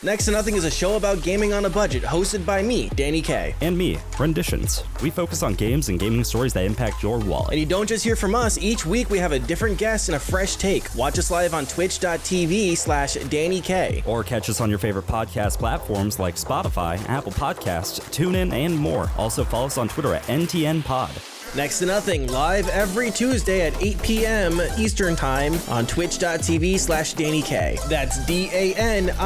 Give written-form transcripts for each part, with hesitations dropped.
Next to Nothing is a show about gaming on a budget, hosted by me, Danny K. And me, Renditions. We focus on games and gaming stories that impact your wallet. And you don't just hear from us. Each week we have a different guest and a fresh take. Watch us live on twitch.tv/DannyK. Or catch us on your favorite podcast platforms like Spotify, Apple Podcasts, TuneIn, and more. Also follow us on Twitter at NTNPod. Next to Nothing, live every Tuesday at 8 p.m. Eastern Time on twitch.tv/DannyK. That's DANIECAE.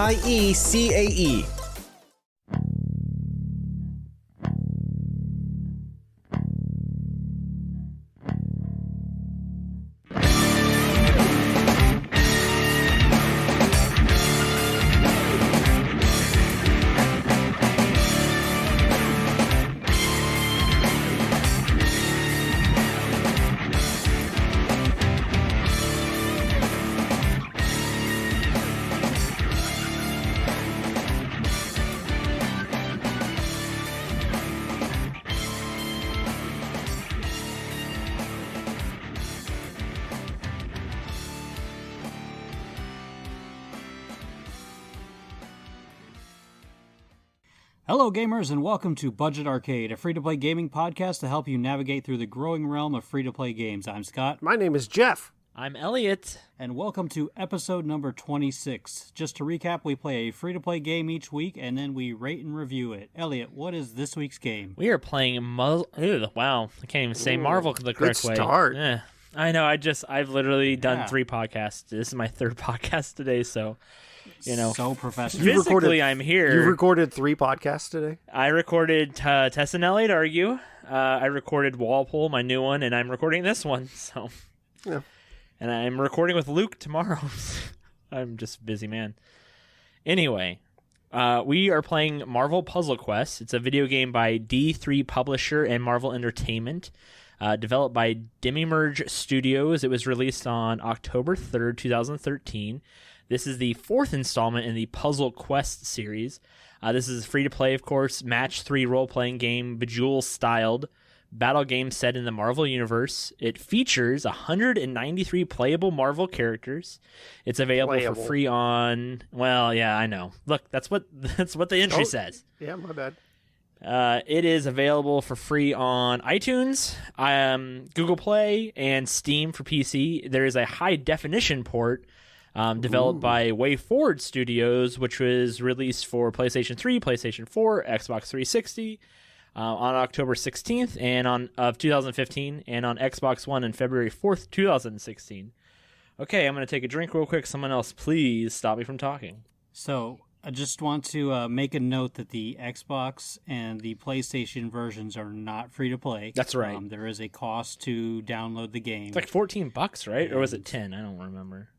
Hello gamers and welcome to Budget Arcade, a free-to-play gaming podcast to help you navigate through the growing realm of free-to-play games. I'm Scott. My name is Jeff. I'm Elliot. And welcome to episode number 26. Just to recap, we play a free-to-play game each week and then we rate and review it. Elliot, what is this week's game? We are playing wow, I can't even say Marvel the correct way. Good start. I know, I've literally done 3 podcasts. This is my 3rd podcast today, so... So professional. Physically, I'm here. You recorded 3 podcasts today? I recorded Tess and Elliot Argue. I recorded Walpole, my new one, and I'm recording this one. So, yeah. And I'm recording with Luke tomorrow. I'm just a busy man. Anyway, we are playing Marvel Puzzle Quest. It's a video game by D3 Publisher and Marvel Entertainment. Developed by Demiurge Studios. It was released on October 3rd, 2013. This is the 4th installment in the Puzzle Quest series. This is free to play, of course, match 3 role-playing game, Bejeweled-styled battle game set in the Marvel Universe. It features 193 playable Marvel characters. It's available for free on... Well, yeah, I know. Look, that's what the entry says. Yeah, my bad. It is available for free on iTunes, Google Play, and Steam for PC. There is a high-definition port developed by WayForward Studios, which was released for PlayStation 3, PlayStation 4, Xbox 360 on October 16th of 2015, and on Xbox One on February 4th, 2016. Okay, I'm going to take a drink real quick. Someone else, please stop me from talking. So, I just want to make a note that the Xbox and the PlayStation versions are not free to play. That's right. There is a cost to download the game. It's like $14, right? Or was it 10? I don't remember.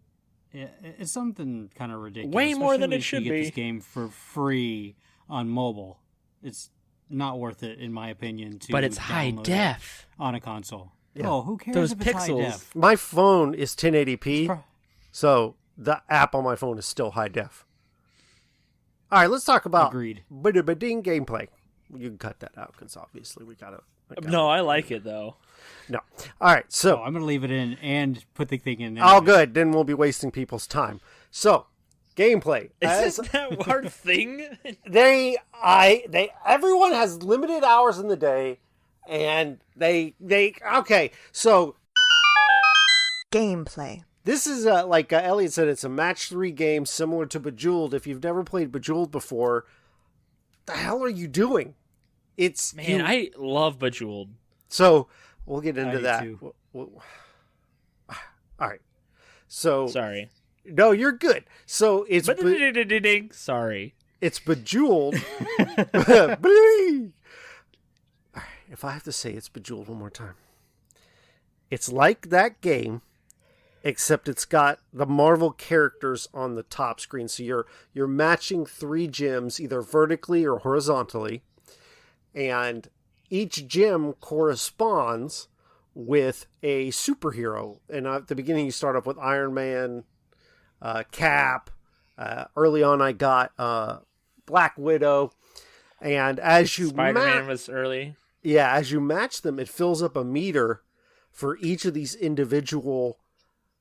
It's something kind of ridiculous. Way more than it should be. Get this game for free on mobile. It's not worth it, in my opinion. But it's high def on a console. Yeah. Oh, who cares Those if it's pixels. high def? My phone is 1080p, so the app on my phone is still high def. All right, let's talk about Bada-ba-ding gameplay. You can cut that out because obviously we gotta. No, I like it though. No. All right, so I'm going to leave it in and put the thing in there. Oh, good. Then we'll be wasting people's time. So, gameplay. Isn't that our thing? Everyone has limited hours in the day, and okay. So, gameplay. This is like Elliot said. It's a match 3 game similar to Bejeweled. If you've never played Bejeweled before, the hell are you doing? I love Bejeweled. So. We'll get into that. All right. So sorry. No, you're good. So it's sorry. It's Bejeweled. All right, if I have to say it's Bejeweled one more time, it's like that game, except it's got the Marvel characters on the top screen. So you're matching 3 gems either vertically or horizontally, and each gem corresponds with a superhero. And at the beginning, you start off with Iron Man, Cap. Early on, I got Black Widow. And as you Spider-Man was early. Yeah, as you match them, it fills up a meter for each of these individual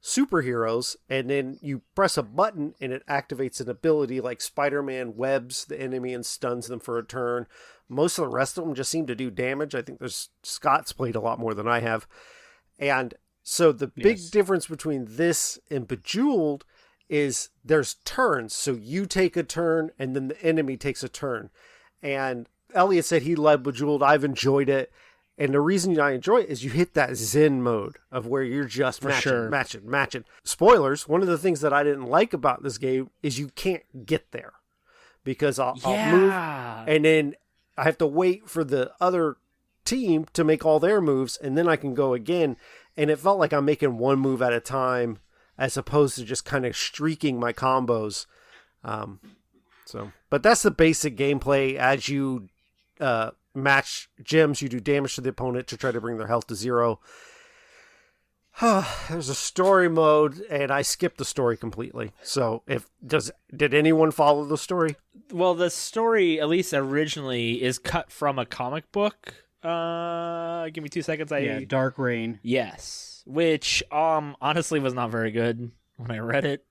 superheroes, and then you press a button and it activates an ability like Spider-Man webs the enemy and stuns them for a turn. Most of the rest of them just seem to do damage. I think Scott's played a lot more than I have. And so the big difference between this and Bejeweled is there's turns. So you take a turn and then the enemy takes a turn. And Elliot said he loved Bejeweled. I've enjoyed it. And the reason I enjoy it is you hit that Zen mode of where you're just matching. Spoilers, one of the things that I didn't like about this game is you can't get there. Because I'll move, and then I have to wait for the other team to make all their moves, and then I can go again. And it felt like I'm making one move at a time, as opposed to just kind of streaking my combos. But that's the basic gameplay. As you match gems, you do damage to the opponent to try to bring their health to 0. There's a story mode, and I skipped the story completely. So did anyone follow the story? Well, the story, at least originally, is cut from a comic book. Give me 2 seconds. Dark Reign. Yes, which honestly was not very good when I read it.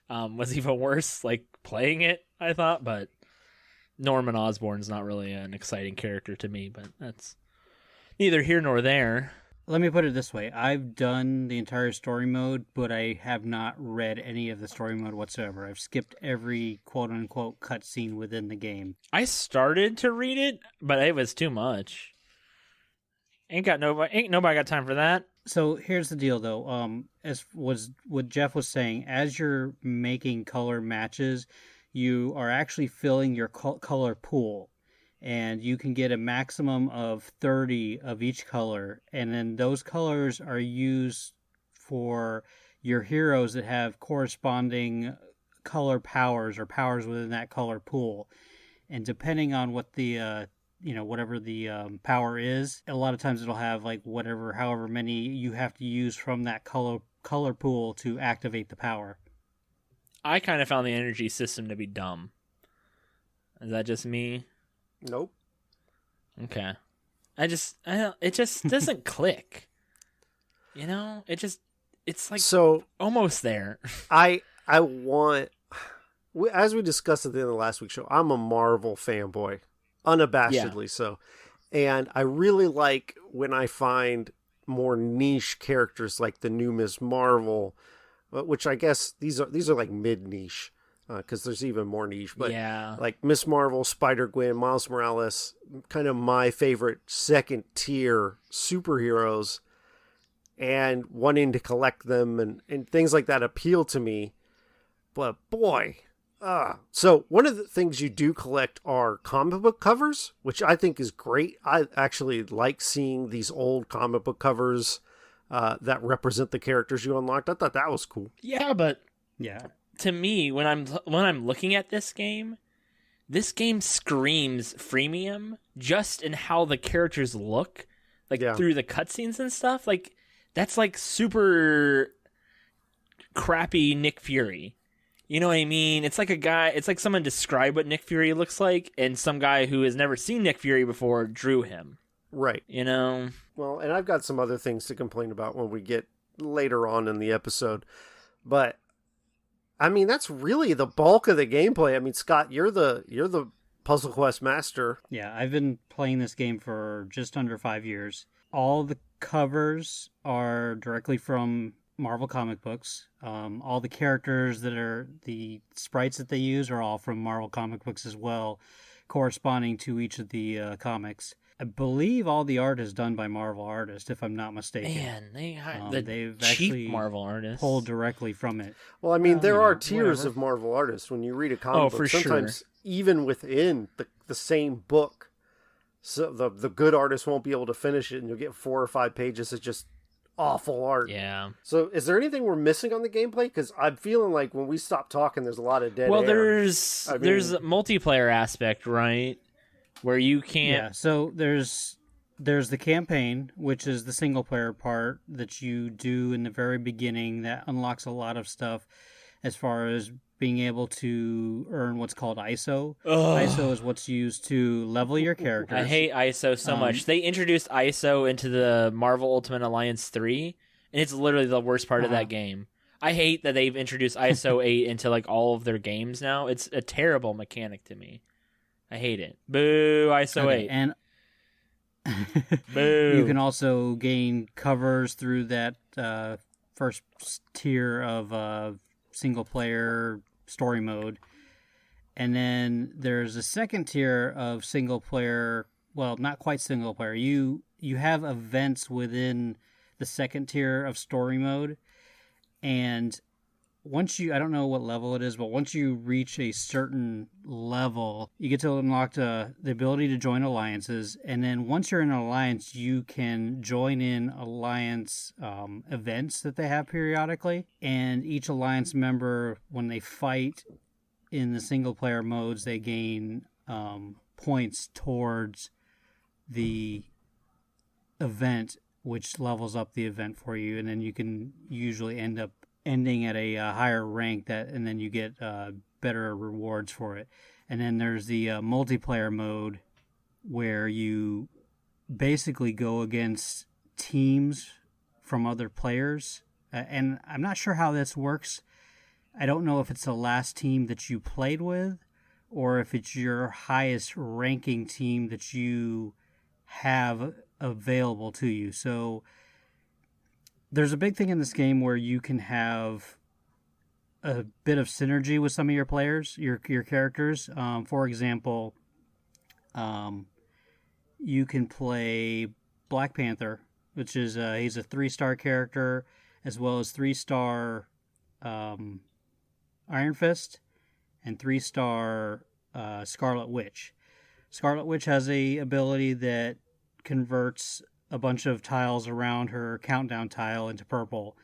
Was even worse like playing it, I thought, but Norman Osborn's not really an exciting character to me, but that's neither here nor there. Let me put it this way. I've done the entire story mode, but I have not read any of the story mode whatsoever. I've skipped every quote-unquote cutscene within the game. I started to read it, but it was too much. Ain't nobody got time for that. So here's the deal, though. As was what Jeff was saying, as you're making color matches, you are actually filling your color pool, and you can get a maximum of 30 of each color, and then those colors are used for your heroes that have corresponding color powers or powers within that color pool. And depending on what the whatever the power is, a lot of times it'll have like however many you have to use from that color pool to activate the power. I kind of found the energy system to be dumb. Is that just me? Nope. Okay. It just doesn't click. You know, it's like so almost there. I want, as we discussed at the end of last week's show, I'm a Marvel fanboy, unabashedly so, and I really like when I find more niche characters like the new Ms. Marvel, which I guess these are like mid niche. Because there's even more niche, but like Miss Marvel, Spider-Gwen, Miles Morales, kind of my favorite second tier superheroes, and wanting to collect them and things like that appeal to me. But boy, so one of the things you do collect are comic book covers, which I think is great. I actually like seeing these old comic book covers that represent the characters you unlocked. I thought that was cool. Yeah, but yeah. To me, when I'm looking at this game screams freemium just in how the characters look, through the cutscenes and stuff. Like that's like super crappy Nick Fury. You know what I mean? It's like someone described what Nick Fury looks like, and some guy who has never seen Nick Fury before drew him. Right. You know? Well, and I've got some other things to complain about when we get later on in the episode, but I mean, that's really the bulk of the gameplay. I mean, Scott, you're the Puzzle Quest master. Yeah, I've been playing this game for just under 5 years. All the covers are directly from Marvel comic books. All the characters that are the sprites that they use are all from Marvel comic books as well, corresponding to each of the comics. I believe all the art is done by Marvel artists, if I'm not mistaken. Man, they've cheap actually Marvel artists pulled directly from it. Well, I mean, there are tiers of Marvel artists. When you read a comic book, for sometimes sure. even within the same book, so the good artist won't be able to finish it, and you'll get 4 or 5 pages of just awful art. Yeah. So is there anything we're missing on the gameplay? Because I'm feeling like when we stop talking, there's a lot of dead air. There's a multiplayer aspect, right? Where you can't... Yeah, so there's the campaign, which is the single-player part that you do in the very beginning that unlocks a lot of stuff as far as being able to earn what's called ISO. Ugh. ISO is what's used to level your characters. I hate ISO so much. They introduced ISO into the Marvel Ultimate Alliance 3, and it's literally the worst part of that game. I hate that they've introduced ISO 8 into like all of their games now. It's a terrible mechanic to me. I hate it. Boo, ISO 8. And Boo. you can also gain covers through that first tier of single player story mode. And then there's a second tier of single player, well, not quite single player. You have events within the second tier of story mode. And once I don't know what level it is, but once you reach a certain level, you get to unlock the ability to join alliances. And then once you're in an alliance, you can join in alliance events that they have periodically. And each alliance member, when they fight in the single player modes, they gain points towards the event, which levels up the event for you. And then you can usually end up ending at a higher rank, and then you get better rewards for it. And then there's the multiplayer mode, where you basically go against teams from other players. And I'm not sure how this works. I don't know if it's the last team that you played with, or if it's your highest ranking team that you have available to you. So there's a big thing in this game where you can have a bit of synergy with some of your players, your characters. For example, you can play Black Panther, which is he's a 3-star character, as well as 3-star Iron Fist and 3-star Scarlet Witch. Scarlet Witch has a ability that converts a bunch of tiles around her countdown tile into purple.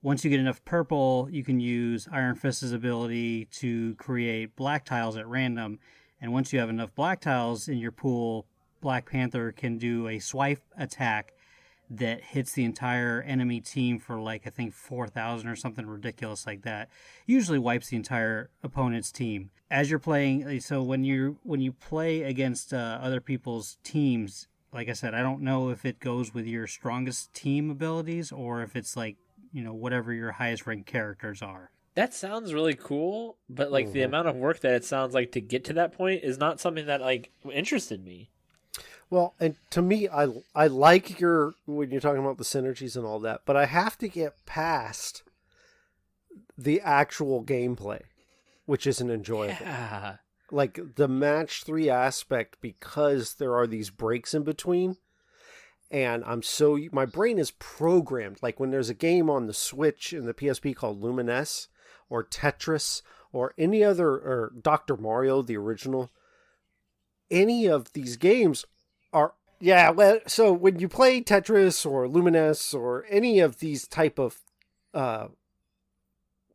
Once you get enough purple, you can use Iron Fist's ability to create black tiles at random. And once you have enough black tiles in your pool, Black Panther can do a swipe attack that hits the entire enemy team for like, I think 4,000 or something ridiculous like that. Usually wipes the entire opponent's team. As you're playing, so when you play against other people's teams, like I said, I don't know if it goes with your strongest team abilities or if it's like, whatever your highest ranked characters are. That sounds really cool, but like the amount of work that it sounds like to get to that point is not something that like interested me. Well, and to me, I like when you're talking about the synergies and all that, but I have to get past the actual gameplay, which isn't enjoyable. Yeah. Like the match 3 aspect, because there are these breaks in between, and my brain is programmed. Like when there's a game on the Switch and the PSP called Lumines or Tetris or any other, or Dr. Mario, the original, any of these games are, so when you play Tetris or Lumines or any of these type of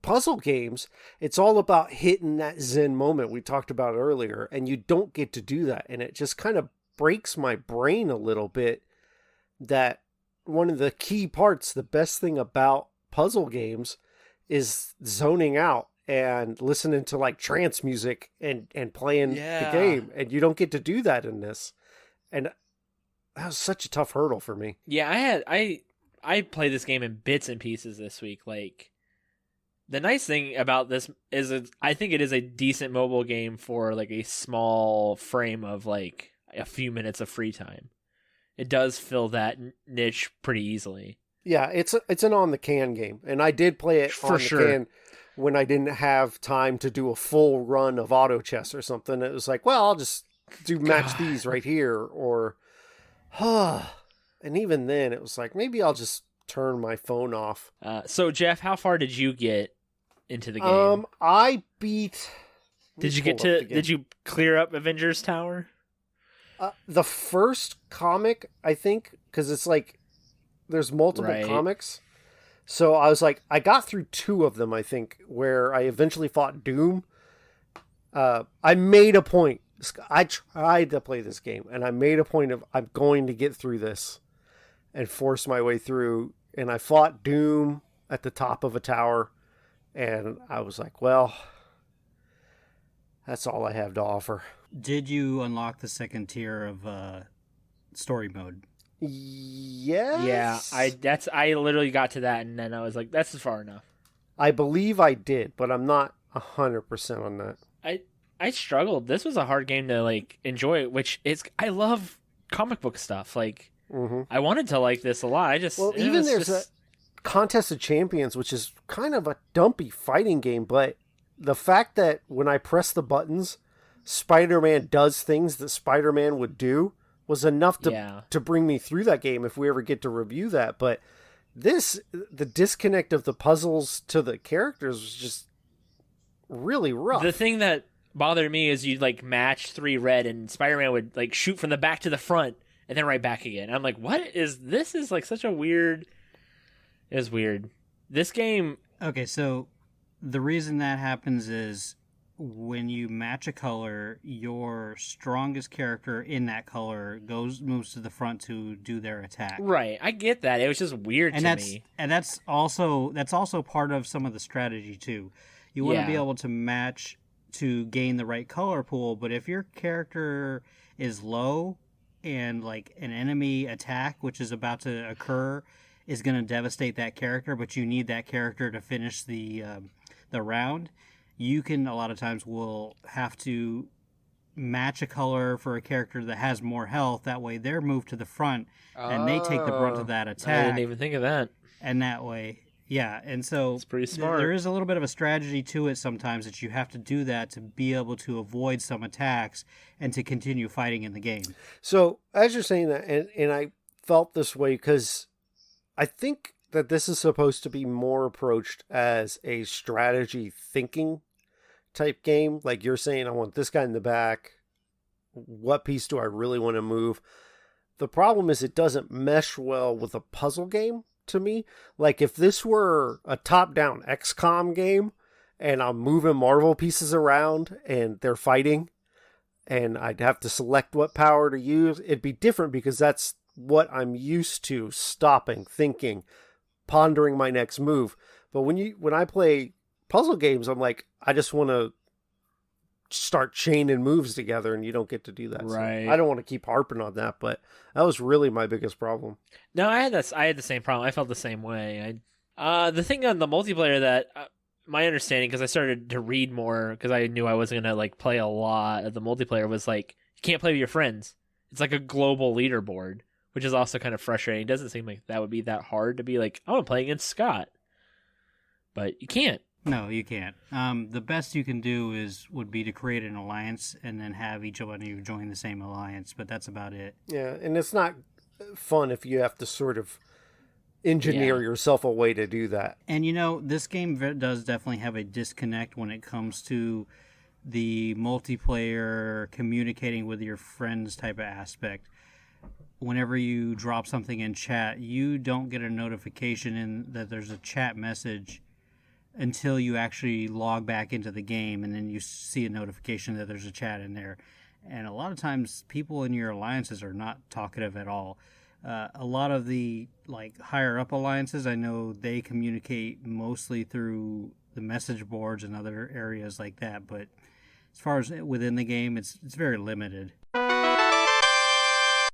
puzzle games, it's all about hitting that zen moment we talked about earlier, and you don't get to do that, and it just kind of breaks my brain a little bit that one of the key parts, the best thing about puzzle games, is zoning out and listening to like trance music and playing the game, and you don't get to do that in this. And that was such a tough hurdle for me. Yeah, I played this game in bits and pieces this week. Like, the nice thing about this is I think it is a decent mobile game for like a small frame of like a few minutes of free time. It does fill that niche pretty easily. Yeah, it's an on the can game, and I did play it for on sure. the can when I didn't have time to do a full run of auto chess or something. It was like, well, I'll just match these right here, or and even then it was like, maybe I'll just turn my phone off. So Jeff, how far did you get into the game? I beat. Did you clear up Avengers Tower? The first comic, I think, because it's like there's multiple comics. So I was like, I got through 2 of them, I think, where I eventually fought Doom. I made a point. I tried to play this game, and I made a point of, I'm going to get through this and force my way through. And I fought Doom at the top of a tower, and I was like, well, that's all I have to offer. Did you unlock the second tier of story mode? Yes. Yeah, I literally got to that, and then I was like, that's far enough. I believe I did, but I'm not 100% on that. I struggled. This was a hard game to like enjoy, which is I love comic book stuff. Like I wanted to like this a lot. Even there's a Contest of Champions, which is kind of a dumpy fighting game, but the fact that when I press the buttons, Spider-Man does things that Spider-Man would do was enough to bring me through that game if we ever get to review that. But the disconnect of the puzzles to the characters was just really rough. The thing that bothered me is you'd like match 3 red and Spider-Man would like shoot from the back to the front and then right back again. I'm like, what is this? Is like such a weird. It was weird. This game. Okay, so the reason that happens is when you match a color, your strongest character in that color moves to the front to do their attack. Right, I get that. It was just weird to me. And that's also part of some of the strategy too. You want to be able to match to gain the right color pool, but if your character is low and like an enemy attack which is about to occur is going to devastate that character, but you need that character to finish the round, you can a lot of times will have to match a color for a character that has more health. That way they're moved to the front and they take the brunt of that attack. I didn't even think of that. And that way, yeah. And so it's pretty smart. There is a little bit of a strategy to it sometimes that you have to do that to be able to avoid some attacks and to continue fighting in the game. So as you're saying that, and I felt this way because I think that this is supposed to be more approached as a strategy thinking type game. Like you're saying, I want this guy in the back. What piece do I really want to move? The problem is it doesn't mesh well with a puzzle game to me. Like if this were a top-down XCOM game and I'm moving Marvel pieces around and they're fighting and I'd have to select what power to use, it'd be different because that's what I'm used to, stopping, thinking, pondering my next move. But when I play puzzle games, I'm like, I just want to start chaining moves together, and you don't get to do that. Right. So I don't want to keep harping on that, but that was really my biggest problem. No, I had the same problem. I felt the same way. The thing on the multiplayer that my understanding, because I started to read more, because I knew I wasn't gonna like play a lot of the multiplayer, was like you can't play with your friends. It's like a global leaderboard, which is also kind of frustrating. It doesn't seem like that would be that hard to be like, I want to play against Scott, but you can't. No, you can't. The best you can do would be to create an alliance and then have each one of you join the same alliance, but that's about it. Yeah, and it's not fun if you have to sort of engineer yourself a way to do that. And this game does definitely have a disconnect when it comes to the multiplayer communicating with your friends type of aspect. Whenever you drop something in chat, you don't get a notification that there's a chat message until you actually log back into the game, and then you see a notification that there's a chat in there. And a lot of times people in your alliances are not talkative at all. A lot of the higher up alliances, I know they communicate mostly through the message boards and other areas like that, but as far as within the game, it's very limited.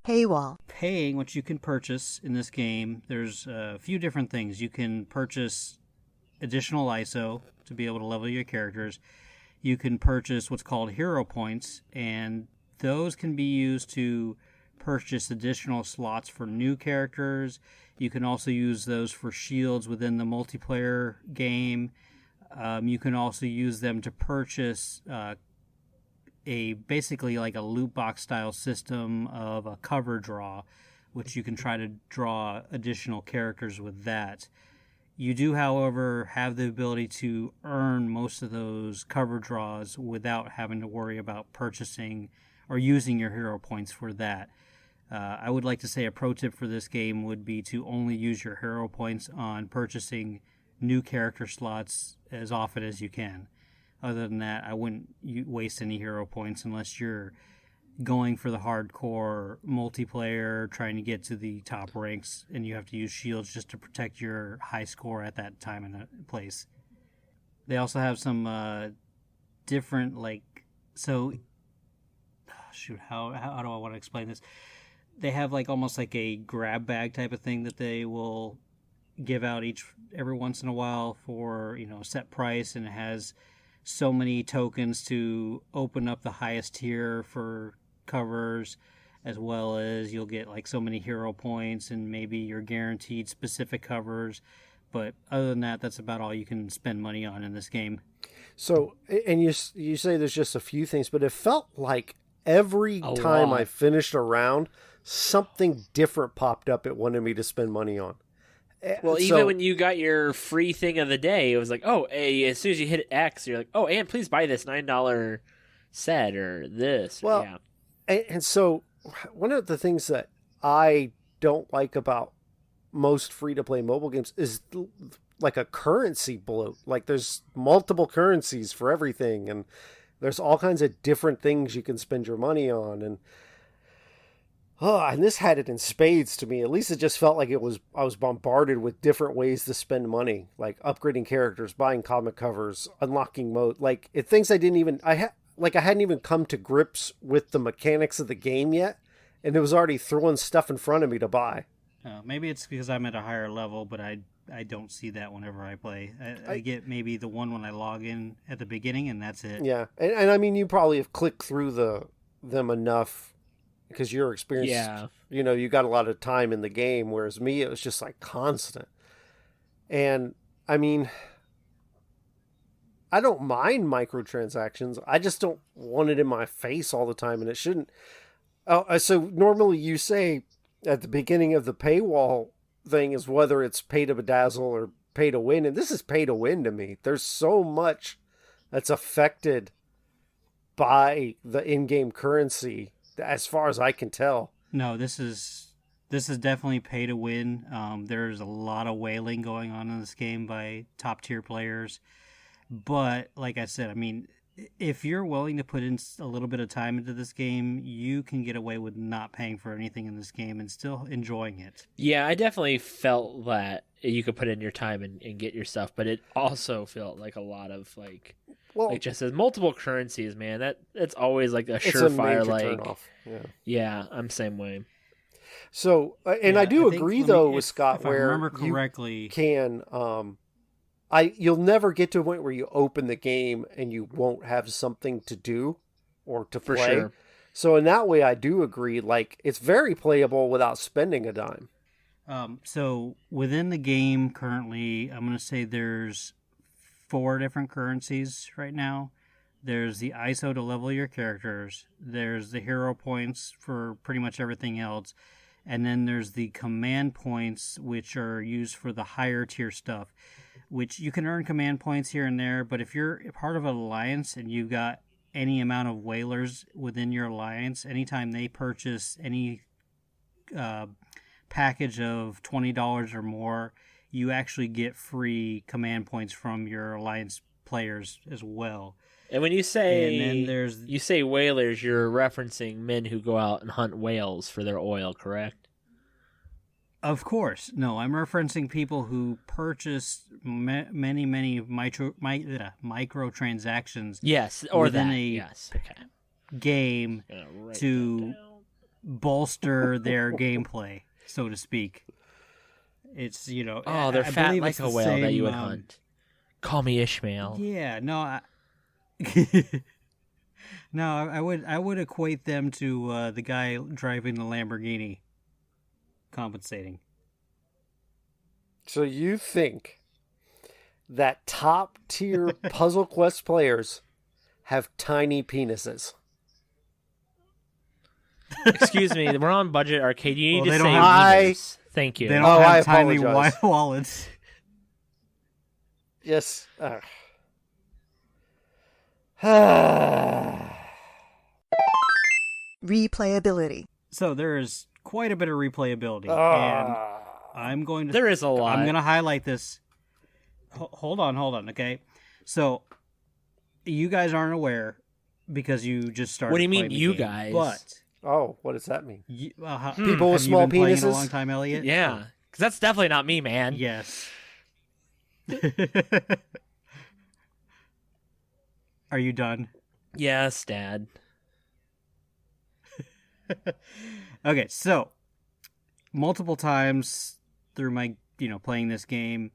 Paywall. Paying what you can purchase in this game, there's a few different things. You can purchase additional ISO to be able to level your characters. You can purchase what's called hero points, and those can be used to purchase additional slots for new characters. You can also use those for shields within the multiplayer game. You can also use them to purchase basically like a loot box style system of a cover draw, which you can try to draw additional characters with that. You do, however, have the ability to earn most of those cover draws without having to worry about purchasing or using your hero points for that. I would like to say a pro tip for this game would be to only use your hero points on purchasing new character slots as often as you can. Other than that, I wouldn't waste any hero points unless you're going for the hardcore multiplayer, trying to get to the top ranks, and you have to use shields just to protect your high score at that time and place. They also have some different, how do I want to explain this? they have like almost like a grab bag type of thing that they will give out every once in a while for, you know, set price, and it has so many tokens to open up the highest tier for covers, as well as you'll get like so many hero points, and maybe you're guaranteed specific covers. But other than that, that's about all you can spend money on in this game. So, and you say there's just a few things, but it felt like every time I finished a round, something different popped up it wanted me to spend money on. Well, even when you got your free thing of the day, it was like, oh, hey, as soon as you hit X, you're like, oh, and please buy this $9 set or this. Well, yeah. And so one of the things that I don't like about most free-to-play mobile games is like a currency bloat. Like there's multiple currencies for everything, and there's all kinds of different things you can spend your money on, and this had it in spades to me. At least it just felt like I was bombarded with different ways to spend money, like upgrading characters, buying comic covers, unlocking mode, things I hadn't even come to grips with the mechanics of the game yet, and it was already throwing stuff in front of me to buy. Maybe it's because I'm at a higher level, but I don't see that whenever I play. I get maybe the one when I log in at the beginning, and that's it. Yeah, and I mean, you probably have clicked through them enough because you're experienced. Yeah. You know, you got a lot of time in the game, whereas me, it was just like constant. And I mean, I don't mind microtransactions. I just don't want it in my face all the time, and it shouldn't. So normally you say at the beginning of the paywall thing is whether it's pay to bedazzle or pay to win, and this is pay to win to me. There's so much that's affected by the in-game currency as far as I can tell. No, this is definitely pay to win. There's a lot of whaling going on in this game by top tier players, but like I said, I mean, if you're willing to put in a little bit of time into this game, you can get away with not paying for anything in this game and still enjoying it. Yeah, I definitely felt that you could put in your time and get your stuff, but it also felt like a lot of like just as multiple currencies, man. That's always like a surefire turnoff. Yeah, I'm same way. So, and I do agree though with Scott, if where I remember correctly, you can you'll never get to a point where you open the game and you won't have something to do or to play. For sure. So in that way, I do agree. Like, it's very playable without spending a dime. So within the game currently, I'm going to say there's 4 different currencies right now. There's the ISO to level your characters. There's the hero points for pretty much everything else. And then there's the command points, which are used for the higher tier stuff, which you can earn command points here and there. But if you're part of an alliance and you've got any amount of whalers within your alliance, anytime they purchase any package of $20 or more, you actually get free command points from your alliance players as well. And when you say you say whalers, you're referencing men who go out and hunt whales for their oil, correct? Of course. No, I'm referencing people who purchase many microtransactions. Yes, or within that. a Yes. Okay. game to bolster their gameplay, so to speak. It's, you know... Oh, they're I fat believe like it's a the whale that same, you would hunt. Call me Ishmael. Yeah, no, no, I would equate them to the guy driving the Lamborghini compensating. So you think that top tier Puzzle Quest players have tiny penises? Excuse me, we're on budget arcade. You need Well, to they say don't have- wieners. Thank you. They don't I have tiny apologize. wallets. Yes. Replayability. So there is quite a bit of replayability, and I'm going to... There is a lot. I'm going to highlight this. Hold on, okay? So, you guys aren't aware because you just started. What do you mean, playing the you game. guys? But What does that mean? people with small you been playing penises? a long time, Elliot? Yeah, because that's definitely not me, man. Yes. Are you done? Yes, Dad. Okay, so multiple times through my, playing this game,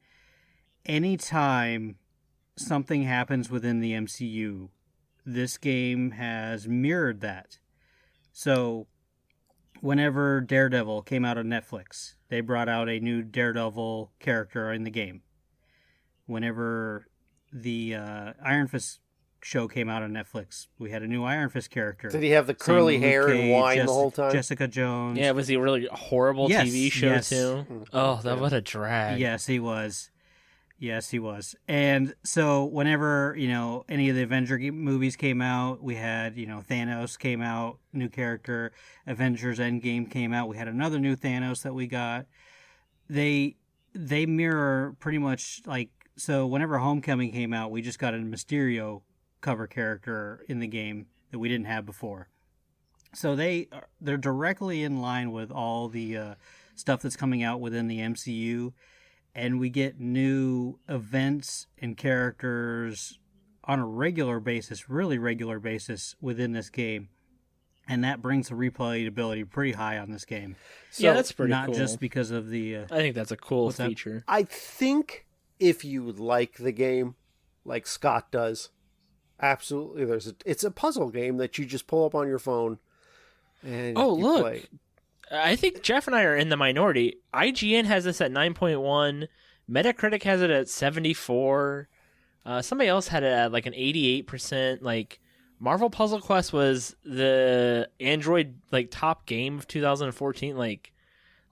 anytime something happens within the MCU, this game has mirrored that. So whenever Daredevil came out on Netflix, they brought out a new Daredevil character in the game. Whenever the Iron Fist show came out on Netflix, we had a new Iron Fist character. Did he have the Same curly with hair Luke and Cage, whine the whole time? Jessica Jones. Yeah, was he a really horrible Yes, TV show yes. too? Oh, that what a drag. Yes, he was. Yes, he was. And so whenever, any of the Avenger movies came out, we had, Thanos came out, new character. Avengers Endgame came out. We had another new Thanos that we got. They mirror pretty much so whenever Homecoming came out, we just got a Mysterio cover character in the game that we didn't have before. So they're directly in line with all the stuff that's coming out within the MCU. And we get new events and characters on a regular basis, really regular basis within this game. And that brings the replayability pretty high on this game. Yeah, that's pretty Not cool. just because of the... I think that's a cool What's that? feature. I think if you like the game, like Scott does, absolutely, it's a puzzle game that you just pull up on your phone and Oh, you look. play. I think Jeff and I are in the minority. IGN has this at 9.1. Metacritic has it at 74. Somebody else had it at like an 88%. Like Marvel Puzzle Quest was the Android top game of 2014. Like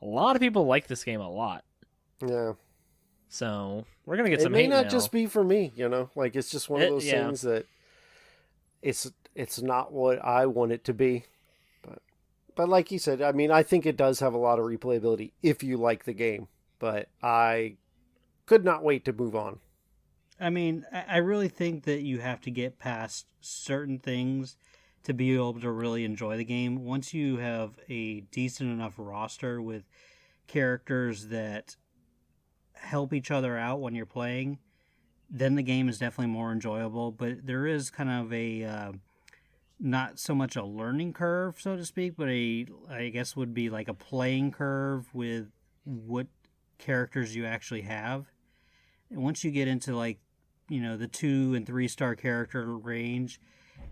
a lot of people like this game a lot. Yeah. So we're gonna get It some may hate not now. just be for me, like it's just one of those Yeah. things that it's not what I want it to be. But like you said, I mean, I think it does have a lot of replayability if you like the game. But I could not wait to move on. I mean, I really think that you have to get past certain things to be able to really enjoy the game. Once you have a decent enough roster with characters that help each other out when you're playing, then the game is definitely more enjoyable. But there is kind of a not so much a learning curve, so to speak, but I guess would be like a playing curve with what characters you actually have. And once you get into the 2 and 3 star character range,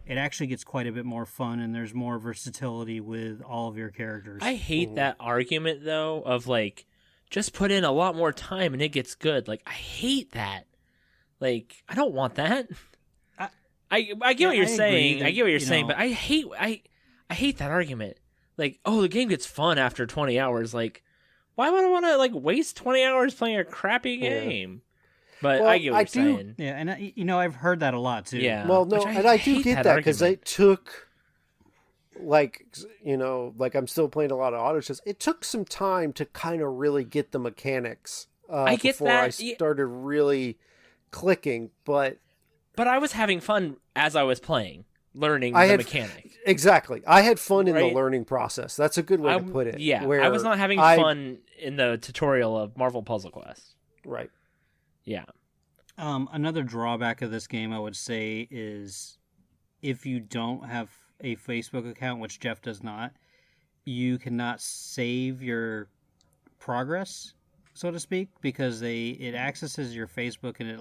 it actually gets quite a bit more fun, and there's more versatility with all of your characters. I hate that argument though of just put in a lot more time and it gets good. I hate that. I don't want that. I get what you're saying. I get what you're saying, but I hate that argument. The game gets fun after 20 hours. Why would I want to waste 20 hours playing a crappy game? But Well, I get what you're saying. Yeah, and I've heard that a lot too. Yeah. Well, no, Which and I do hate get that because argument. it took, I'm still playing a lot of auto chess. It took some time to kind of really get the mechanics. I get before that. I started really clicking, but I was having fun as I was playing, learning I the had- mechanic. exactly, I had fun in the Right. learning process. That's a good way to put it. Yeah, where I was not having fun in the tutorial of Marvel Puzzle Quest. Right. Yeah. Another drawback of this game, I would say, is if you don't have a Facebook account, which Jeff does not, you cannot save your progress, so to speak, because it accesses your Facebook and it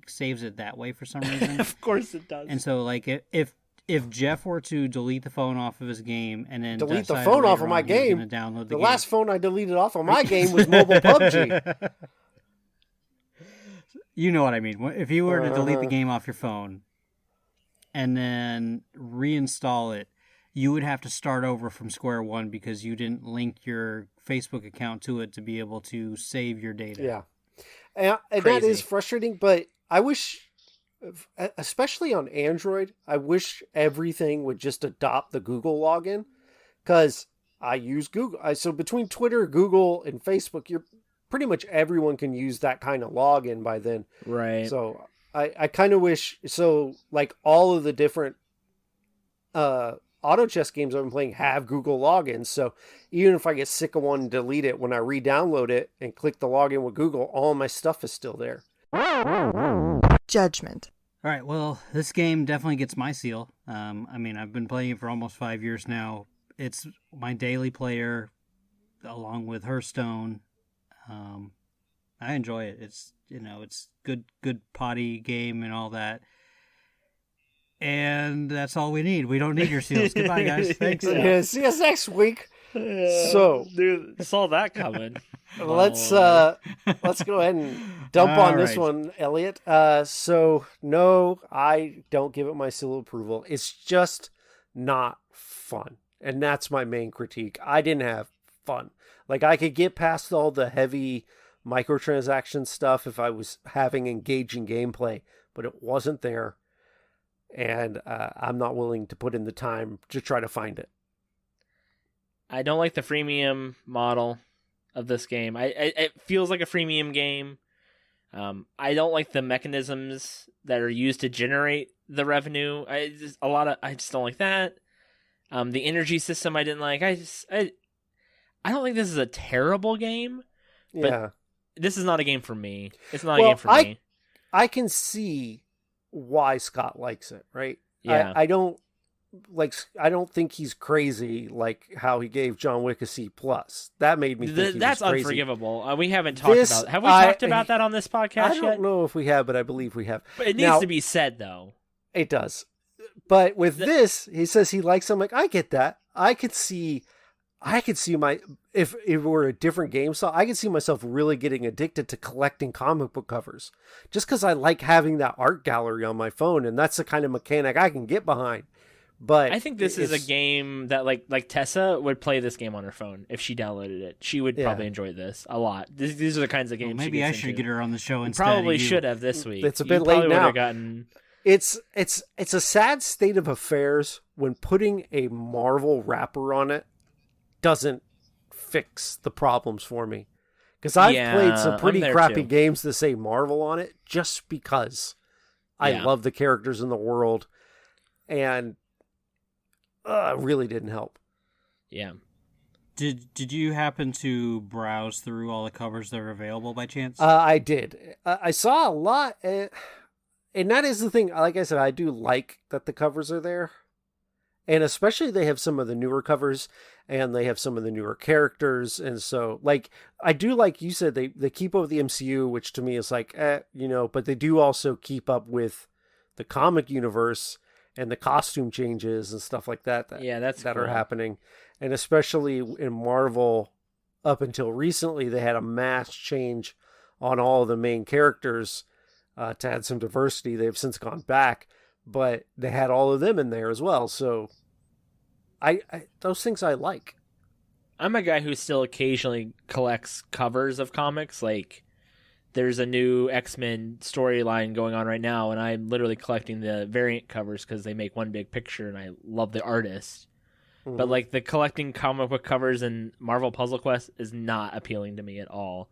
saves it that way for some reason. Of course it does. And so if Jeff were to delete the phone off of his game and then Delete the decided phone off later of my on he was game. gonna download The game, last phone I deleted off of my game was mobile PUBG. You know what I mean. If you were to delete the Uh-huh. game off your phone and then reinstall it, you would have to start over from square one because you didn't link your Facebook account to it to be able to save your data. Yeah, and that Crazy. is frustrating. But I wish, especially on Android, I wish everything would just adopt the Google login, because I use Google. So between Twitter, Google, and Facebook, pretty much everyone can use that kind of login by then. Right. So I kind of wish, all of the different auto chess games I've been playing have Google logins. So even if I get sick of one and delete it, when I re-download it and click the login with Google, all my stuff is still there. Judgment. All right. Well, this game definitely gets my seal. I've been playing it for almost 5 years now, it's my daily player along with Hearthstone. I enjoy it. It's it's good potty game and all that. And that's all we need. We don't need your seals. Goodbye, guys. Thanks. Yeah, see us next week. So, dude, saw that coming. let's go ahead and dump All on this right. one, Elliot. So no, I don't give it my seal of approval. It's just not fun, and that's my main critique. I didn't have fun. Like, I could get past all the heavy microtransaction stuff if I was having engaging gameplay, but it wasn't there, and I'm not willing to put in the time to try to find it. I don't like the freemium model of this game. It feels like a freemium game. I don't like the mechanisms that are used to generate the revenue. I just don't like that. The energy system I didn't like. I don't think this is a terrible game, but Yeah. this is not a game for me. It's not a game for me. I can see why Scott likes it, right? Yeah. I don't think he's crazy like how he gave John Wick a C+. That made me think That's he was crazy. unforgivable. We haven't talked This- about. Have we talked about that on this podcast I yet? don't know if we have, but I believe we have. But it needs Now- to be said though. It does. But with this, he says he likes it. I'm like, I get that. I could see if it were a different game style, I could see myself really getting addicted to collecting comic book covers. Just because I like having that art gallery on my phone, and that's the kind of mechanic I can get behind. But I think this is a it's- game that like Tessa would play this game on her phone if she downloaded it. She would Yeah. probably enjoy this a lot. These are the kinds of games. Maybe I should get her on the show instead. Probably of you. should have this week. It's a You bit late probably would now. have gotten. It's a sad state of affairs when putting a Marvel wrapper on it doesn't fix the problems for me. Because I've Yeah, played some I'm pretty there crappy too. games that say Marvel on it just because I Yeah. love the characters in the world, and it really didn't help. Yeah. Did you happen to browse through all the covers that are available by chance? I did. I saw a lot, and that is the thing. Like I said, I do like that the covers are there. And especially they have some of the newer covers, and they have some of the newer characters. And so, like, I do like you said, they keep up with the MCU, which to me is like, but they do also keep up with the comic universe and the costume changes and stuff like that. Yeah, that's that cool. are happening. And especially in Marvel, up until recently, they had a mass change on all of the main characters to add some diversity. They've since gone back, but they had all of them in there as well. So I those things I like. I'm a guy who still occasionally collects covers of comics. Like, there's a new X-Men storyline going on right now, and I'm literally collecting the variant covers because they make one big picture, and I love the artist. Mm-hmm. But like the collecting comic book covers in Marvel Puzzle Quest is not appealing to me at all.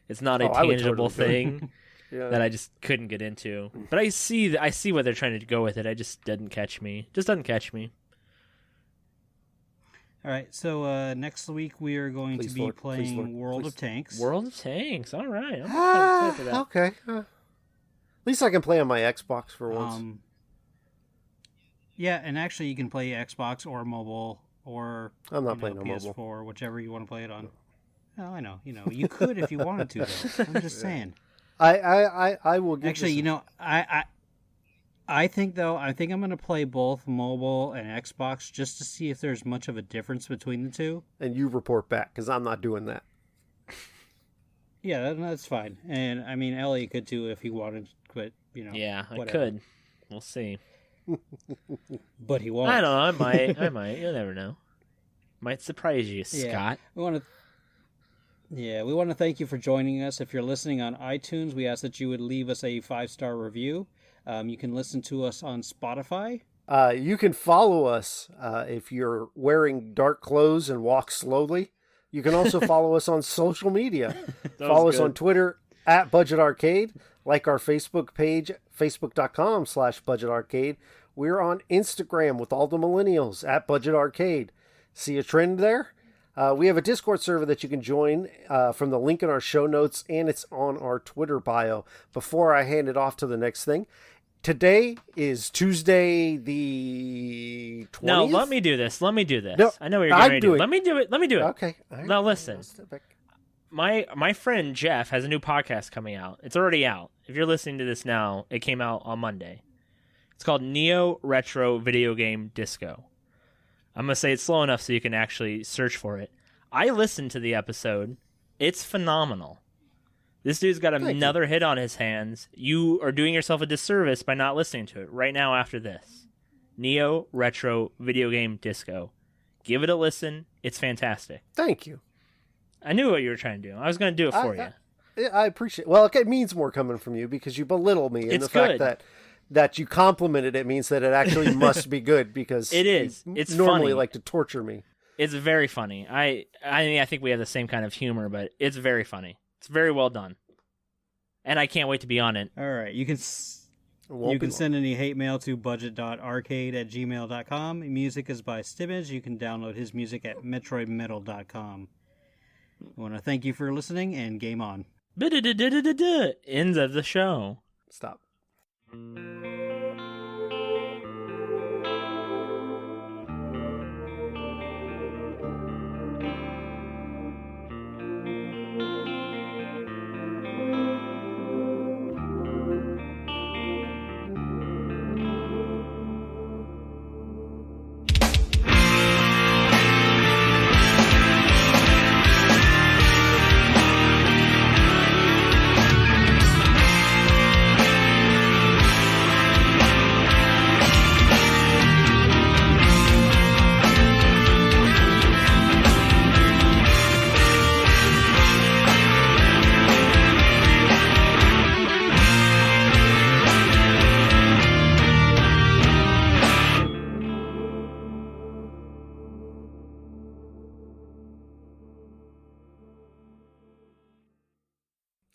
It's not a I would tangible totally thing Yeah. that I just couldn't get into. But I see what they're trying to go with it. I just didn't catch me. Just doesn't catch me. All right, so next week we are going Please, to be Lord. Please, playing Lord. World Please. of Tanks. World of Tanks. All right. I'm excited for that. Okay. At least I can play on my Xbox for once. Yeah, and actually you can play Xbox or mobile or I'm not playing on PS4, mobile. whichever you want to play it on. Oh, I know. You could if you wanted to, though. I'm just saying. I will give Actually, this- I think I'm going to play both mobile and Xbox just to see if there's much of a difference between the two. and you report back because I'm not doing that. Yeah, that's fine. And I mean, Elliot could too if he wanted, but Yeah, I whatever. could. We'll see. But he won't. I don't know. I might. You'll never know. Might surprise you, Yeah. Scott. We want to thank you for joining us. If you're listening on iTunes, we ask that you would leave us a 5-star review. You can listen to us on Spotify. You can follow us if you're wearing dark clothes and walk slowly. You can also follow us on social media. Follow us on Twitter at Budget Arcade. Like our Facebook page, facebook.com/Budget Arcade. We're on Instagram with all the millennials at Budget Arcade. See a trend there? We have a Discord server that you can join from the link in our show notes, and it's on our Twitter bio. Before I hand it off to the next thing, Today is Tuesday the 20th? No, let me do this. No, I know what you're I'm going to do. Let me do it. Okay. All right. Now listen. My friend Jeff has a new podcast coming out. It's already out. If you're listening to this now, it came out on Monday. It's called Neo Retro Video Game Disco. I'm going to say it slow enough so you can actually search for it. I listened to the episode. It's phenomenal. This dude's got another hit on his hands. You are doing yourself a disservice by not listening to it right now after this. Neo Retro Video Game Disco. Give it a listen. It's fantastic. Thank you. I knew what you were trying to do. I was going to do it for you. I appreciate it. Well, it means more coming from you because you belittle me. And It's the fact good. that you complimented it means that it actually must be good because It is. you It's normally funny. like to torture me. It's very funny. I mean, I think we have the same kind of humor, but it's very funny. It's very well done. And I can't wait to be on it. All right, you can send any hate mail to budget.arcade@gmail.com. Music is by Stimmage. You can download his music at metroidmetal.com. I want to thank you for listening and game on. End of the show. Stop.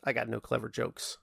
I got no clever jokes.